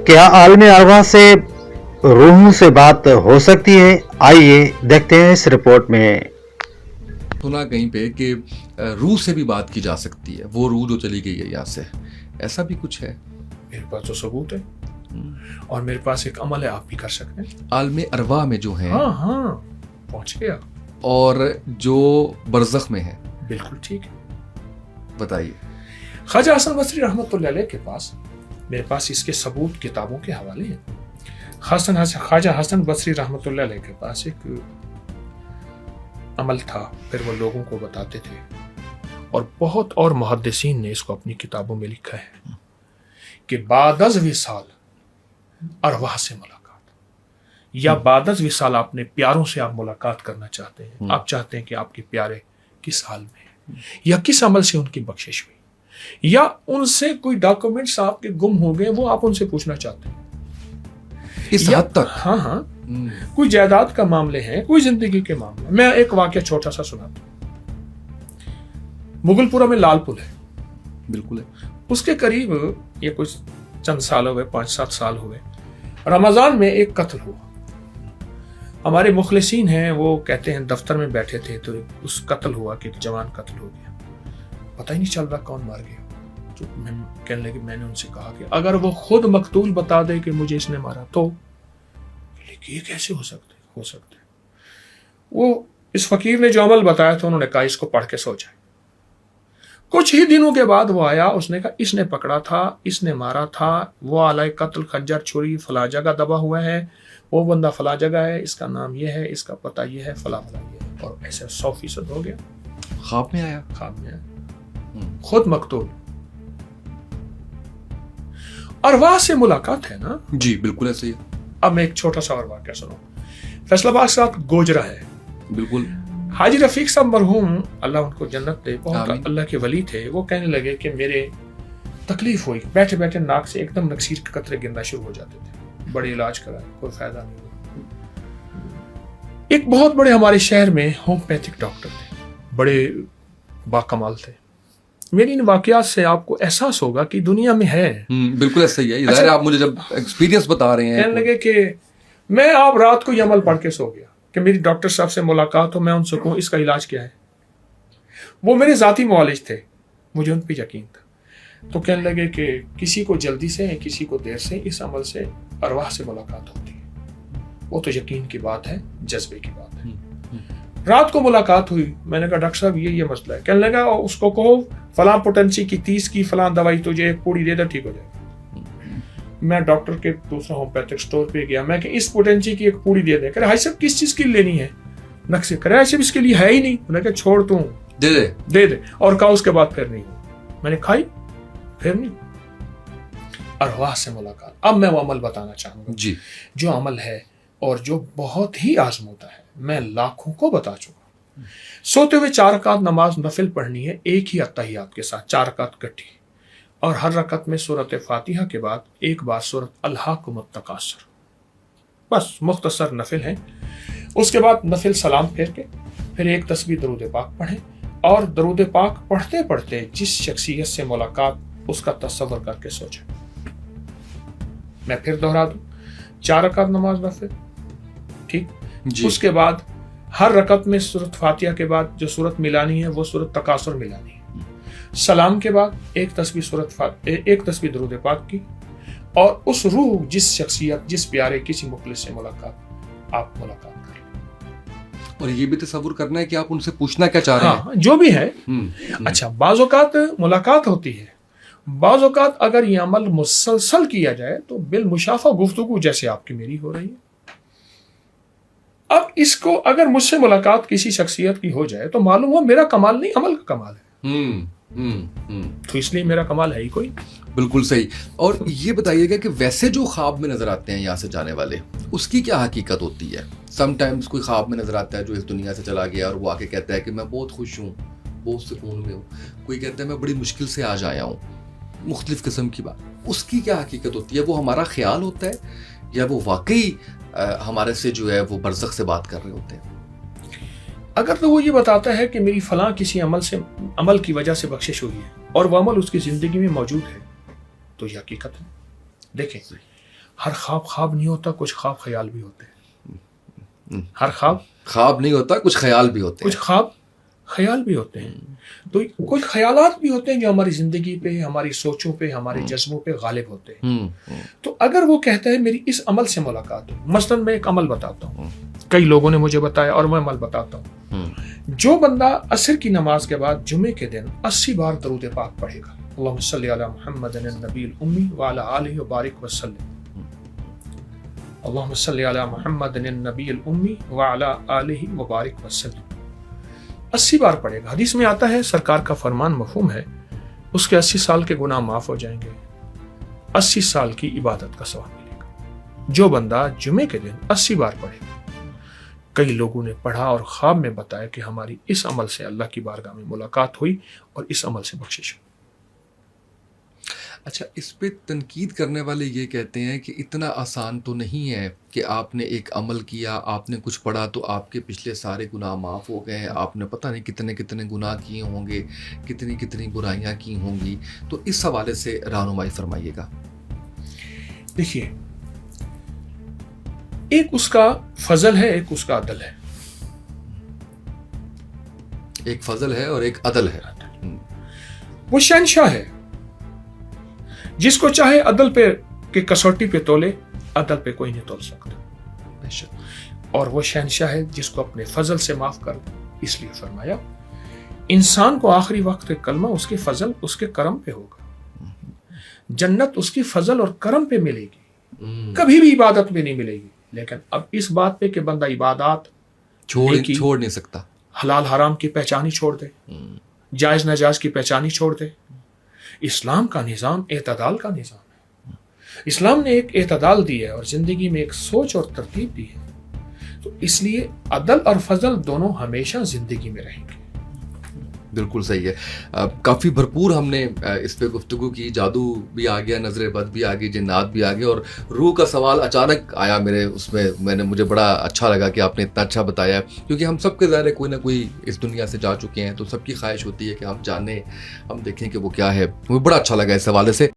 کیا عالم ارواح سے روحوں سے بات ہو سکتی ہے؟ آئیے دیکھتے ہیں اس رپورٹ میں۔ سنا کہیں پہ کہ روح سے بھی بات کی جا سکتی ہے، وہ روح جو چلی گئی ہے یہاں سے، ایسا بھی کچھ ہے؟ میرے پاس تو ثبوت ہے اور میرے پاس ایک عمل ہے، آپ بھی کر سکتے ہیں۔ عالم ارواح میں جو ہیں، ہاں پہنچ گیا، اور جو برزخ میں ہے، بالکل ٹھیک ہے۔ بتائیے۔ خواجہ حسن بصری رحمۃ اللہ علیہ کے پاس، میرے پاس اس کے ثبوت کتابوں کے حوالے ہیں۔ خواجہ حسن بصری رحمۃ اللہ علیہ کے پاس ایک عمل تھا، پھر وہ لوگوں کو بتاتے تھے، اور بہت اور محدثین نے اس کو اپنی کتابوں میں لکھا ہے کہ بعد از وصال ارواح سے ملاقات، یا بعد از وصال اپنے پیاروں سے آپ ملاقات کرنا چاہتے ہیں، آپ چاہتے ہیں کہ آپ کے پیارے کس حال میں ہیں، یا کس عمل سے ان کی بخشش ہوئی، یا ان سے کوئی ڈاکومنٹس آپ کے گم ہو گئے، وہ آپ ان سے پوچھنا چاہتے ہیں اس حد تک؟ ہاں کوئی جائیداد کا معاملے ہیں، کوئی زندگی کے معاملے۔ میں ایک واقعہ چھوٹا سا سناتا ہوں۔ مغل پورہ میں لال پل ہے، بالکل ہے، اس کے قریب یہ کچھ چند سال ہوئے، 5-7 سال ہوئے، رمضان میں ایک قتل ہوا۔ ہمارے مخلصین ہیں، وہ کہتے ہیں دفتر میں بیٹھے تھے تو اس قتل ہوا کہ ایک جوان قتل ہو گیا، پتہ ہی نہیں چل رہا کون مار گیا۔ تو کہنے لگے، میں نے ان سے کہا کہ اگر وہ خود مقتول بتا دے کہ مجھے اس نے مارا تو یہ کیسے ہو سکتے۔ وہ اس فقیر نے جو عمل بتایا تھا، انہوں نے کہا اس کو پڑھ کے سو جائے۔ کچھ ہی دنوں کے بعد وہ آیا، اس نے کہا اس نے پکڑا تھا، اس نے مارا تھا، وہ آلائے قتل خنجر چھری فلاں جگہ دبا ہوا ہے، وہ بندہ فلاں جگہ ہے، اس کا نام یہ ہے، اس کا پتہ یہ ہے، فلاں یہ ہے، اور ایسے 100% ہو گیا۔ خواب میں آیا؟ خواب میں آیا، خود مقتول۔ ارواح سے ملاقات ہے نا؟ جی بالکل ایسے ہی ہے۔ اب میں ایک چھوٹا سا اور واقعہ سنوں۔ فیصل آباد کے ساتھ گوجرا ہے، بالکل۔ حاجی رفیق صاحب مرحوم، اللہ ان کو جنت دے، بہت اللہ کے ولی تھے۔ وہ کہنے لگے کہ میرے تکلیف ہوئی، بیٹھے بیٹھے ناک سے ایک دم نکسیر کے قطرے گرنا شروع ہو جاتے تھے، بڑے علاج کرائے، کوئی فائدہ نہیں ہوا۔ ایک بہت بڑے ہمارے شہر میں ہومیوپیتھک ڈاکٹر تھے، بڑے باکمال تھے۔ میری ان واقعات سے آپ کو احساس ہوگا کہ دنیا میں ہے، بالکل ایسا ہی ہے۔ ظاہر آپ مجھے جب ایکسپیرینس بتا رہے ہیں، کہنے لگے کہ میں آپ رات کو یہ عمل پڑھ کے سو گیا کہ میری ڈاکٹر صاحب سے ملاقات ہو، میں ان سے کہوں اس کا علاج کیا ہے۔ وہ میرے ذاتی معالج تھے، مجھے ان پہ یقین تھا۔ تو کہنے لگے کہ کسی کو جلدی سے، کسی کو دیر سے اس عمل سے ارواح سے ملاقات ہوتی ہے، وہ تو یقین کی بات ہے، جذبے کی بات ہے۔ رات کو ملاقات ہوئی، میں نے کہا ڈاکٹر صاحب یہ مسئلہ ہے۔ کہنے لگا اس کو کہو فلاں پوٹنسی کی 30 کی فلاں دوائی تجھے ایک پوڑی دے دے، ٹھیک ہو جائے گا۔ میں ڈاکٹر کے دوسرا ہومیوپیتھک اسٹور پہ گیا، میں کہ اس پوٹنسی کی ایک پوڑی دے دے۔ کہہ رہے بھائی صاحب کس چیز کی لینی ہے؟ نقصے کرے ایسے اس کے لیے ہے ہی نہیں۔ میں نے کہا چھوڑ تو دے دے، اور کہا اس کے بعد پھر نہیں ہوا۔ میں نے کھائی، پھر نہیں۔ ارواح سے ملاقات۔ اب میں وہ عمل بتانا چاہوں گا جی، جو عمل ہے اور جو بہت ہی آزمودہ ہے، میں لاکھوں کو بتا چکا۔ سوتے ہوئے 4 رکعت نماز نفل پڑھنی ہے، ایک ہی اتحیات کے ساتھ 4 رکعت کٹھی، اور ہر رکعت میں سورۃ فاتحہ کے بعد ایک بار سورۃ الہاکم التکاثر، بس مختصر نفل ہیں۔ اس کے بعد نفل سلام پھیر کے پھر ایک تسبیح درود پاک پڑھیں، اور درود پاک پڑھتے پڑھتے جس شخصیت سے ملاقات اس کا تصور کر کے سو جائیں۔ میں پھر دہرا دوں، 4 رکعت نماز نفل، ٹھیک جی۔ اس کے بعد ہر رکعت میں سورۃ فاتحہ کے بعد جو سورت ملانی ہے وہ سورۃ تکاثر ملانی ہے۔ سلام کے بعد ایک تسبیح درود پاک کی، اور اس روح، جس شخصیت، جس پیارے کسی مخلص سے ملاقات، آپ ملاقات کر لیں۔ اور یہ بھی تصور کرنا ہے کہ آپ ان سے پوچھنا کیا چاہ رہے ہیں۔ ہاں جو بھی ہے۔ اچھا، بعض اوقات ملاقات ہوتی ہے، بعض اوقات اگر یہ عمل مسلسل کیا جائے تو بالمشافہ گفتگو جیسے آپ کی میری ہو رہی ہے۔ اب اس کو اگر مجھ سے ملاقات کسی شخصیت کی ہو جائے تو معلوم ہو میرا کمال نہیں، عمل کا کمال ہے، تو اس لیے میرا کمال ہے ہی کوئی۔ بالکل صحیح۔ اور یہ بتائیے گا کہ ویسے جو خواب میں نظر آتے ہیں یہاں سے جانے والے، اس کی کیا حقیقت ہوتی ہے؟ سم ٹائمز کوئی خواب میں نظر آتا ہے جو اس دنیا سے چلا گیا اور وہ آ کے کہتا ہے کہ میں بہت خوش ہوں، بہت سکون میں ہوں، کوئی کہتا ہے میں بڑی مشکل سے آج آیا ہوں، مختلف قسم کی بات۔ اس کی کیا حقیقت ہوتی ہے؟ وہ ہمارا خیال ہوتا ہے یا وہ واقعی ہمارے سے جو ہے وہ برزخ سے بات کر رہے ہوتے ہیں؟ اگر تو وہ یہ بتاتا ہے کہ میری فلاں کسی عمل کی وجہ سے بخشش ہوئی ہے اور وہ عمل اس کی زندگی میں موجود ہے تو یہ حقیقت ہے۔ دیکھیں، ہر خواب خواب نہیں ہوتا, کچھ خواب خیال بھی ہوتے ہیں. ہر خواب خواب نہیں ہوتا, کچھ خیال بھی ہوتے ہیں. کچھ خواب خیال بھی ہوتے ہیں. تو کچھ خیالات بھی ہوتے ہیں جو ہماری زندگی پہ, ہماری سوچوں پہ, ہمارے جذبوں پہ غالب ہوتے ہیں. تو اگر وہ کہتا ہے میری اس عمل سے ملاقات ہو, مثلا میں ایک عمل بتاتا ہوں, کئی لوگوں نے مجھے بتایا اور میں عمل بتاتا ہوں. جو بندہ عصر کی نماز کے بعد جمعے کے دن 80 بار درود پاک پڑھے گا, اللہم صلی علی محمد النبی الامی وعلی آلہ وبارک وسلم, اللہم صلی علی محمد النبی الامی وعلی آلہ وبارک وسلم, 80 بار پڑھے گا. حدیث میں آتا ہے, سرکار کا فرمان مفہوم ہے, اس کے 80 سال کے گناہ معاف ہو جائیں گے, 80 سال کی عبادت کا ثواب ملے گا. جو بندہ جمعے کے دن 80 بار پڑھے گا. کئی لوگوں نے پڑھا اور خواب میں بتایا کہ ہماری اس عمل سے اللہ کی بارگاہ میں ملاقات ہوئی اور اس عمل سے بخشش ہوئی. اچھا, اس پہ تنقید کرنے والے یہ کہتے ہیں کہ اتنا آسان تو نہیں ہے کہ آپ نے ایک عمل کیا, آپ نے کچھ پڑھا تو آپ کے پچھلے سارے گناہ معاف ہو گئے ہیں. آپ نے پتہ نہیں کتنے کتنے گناہ کیے ہوں گے, کتنی کتنی برائیاں کی ہوں گی. تو اس حوالے سے رہنمائی فرمائیے گا. دیکھیے, ایک اس کا فضل ہے, ایک اس کا عدل ہے. ایک فضل ہے اور ایک عدل ہے. وہ شہنشاہ ہے, جس کو چاہے عدل پہ کہ کسوٹی پہ تولے, عدل پہ کوئی نہیں تول سکتا. اور وہ شہنشاہ ہے جس کو اپنے فضل سے معاف کر دے. اس لیے فرمایا انسان کو آخری وقت کلمہ اس کے فضل, اس کے کرم پہ ہوگا. جنت اس کی فضل اور کرم پہ ملے گی, کبھی بھی عبادت میں نہیں ملے گی. لیکن اب اس بات پہ کہ بندہ عبادات چھوڑ نہیں سکتا, حلال حرام کی پہچان ہی چھوڑ دے, جائز ناجائز کی پہچان ہی چھوڑ دے. اسلام کا نظام اعتدال کا نظام ہے. اسلام نے ایک اعتدال دی ہے اور زندگی میں ایک سوچ اور ترتیب دی ہے. تو اس لیے عدل اور فضل دونوں ہمیشہ زندگی میں رہیں گے. بالکل صحیح ہے. کافی بھرپور ہم نے اس پہ گفتگو کی. جادو بھی آ گیا, نظر بد بھی آ گئی, جنات بھی آ گئے, اور روح کا سوال اچانک آیا میرے اس میں مجھے بڑا اچھا لگا کہ آپ نے اتنا اچھا بتایا, کیونکہ ہم سب کے ظاہر ہے کوئی نہ کوئی اس دنیا سے جا چکے ہیں, تو سب کی خواہش ہوتی ہے کہ ہم جانیں, ہم دیکھیں کہ وہ کیا ہے. مجھے بڑا اچھا لگا اس حوالے سے.